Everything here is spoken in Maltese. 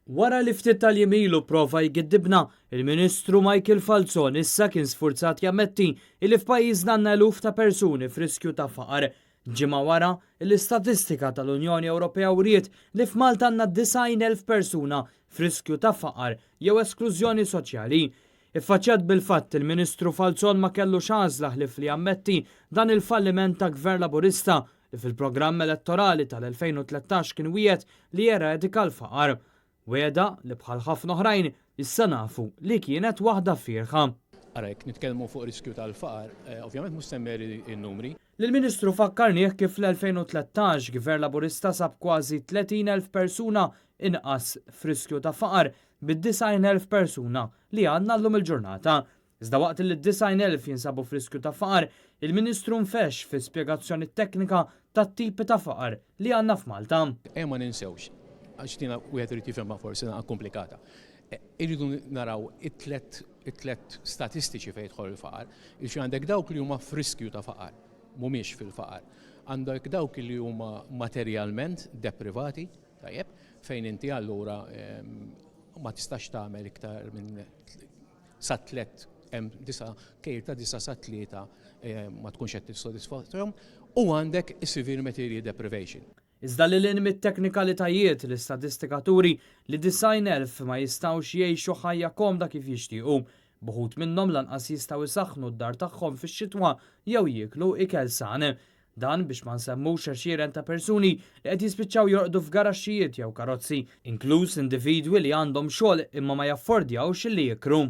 Wara li ftit tal-jimilu prova jgiddibna, il-Ministru Michael Falzon issa kien sfurzat jammetti li f'pajjiżna għandna eluf ta' persuni f'riskju ta' faqar. Ġimgħa wara, l-istatistika tal-Unjoni Ewropea wriet li f'Malta għandna 90,000 persuna f'riskju ta' faqar jew esklużjoni soċjali. Iffaċċjat bil-fatt il-Ministru Falzon ma kellux għażla ħlief li jammetti dan il-falliment ta' Gvern Laburista li fil-programm elettorali tal-2013 kien wiegħed li jeredika l-faqar. Weda li bħal ħafna oħrajn issa nafu li kienet waħda firħa. Ara jekk nitkellmu fuq riskju tal-faqar, ovvjament mhux semmeri n-numri. Lill-Ministru fakkarnieh kif fl-2013 Gvern Laburista sab kważi 30,000 persuna inqas f'riskju ta' faqar bid-90,000 persuna li għandna llum il-ġurnata. Iżda waqt li d-90,000 jinsabu f'riskju ta' faqar, il-Ministru nfex fi spjegazzjoni teknika tat-tipi ta' faqar li għandna f'Malta. Ma ninsewx, għax tina wieħed irid jifhemha forsi komplikata. Irridu naraw it-tlet statistiċi fejn jidħol il-faqar, illi għandek dawk li huma f'riskju ta' faqar, mhumiex fil-faqar. Għandek dawk li huma materjalment deprivati, tajjeb, fejn inti allura ma tistax tagħmel iktar minn sa tliet hemm kejl ta' disa sa tlieta ma tkunx qed tissodisfahom, u għandek is-severe material deprivation. Iżda li l-in mit-teknikalitajiet l-istatistikaturi li 90,000 ma jistawx jgħixu ħajja komda kif jixtiequ. Buħut minnhom lanqas jistgħu isaħħnu d-dar tagħhom fix-xitwa jew jieklu ikel san. Dan biex ma nsemmux għexieren ta' persuni li qed jispiċċaw jorqdu f'garaxxijiet jew karozzi, inkluż individwi li għandhom xogħol imma ma jaffordjawx li jikru.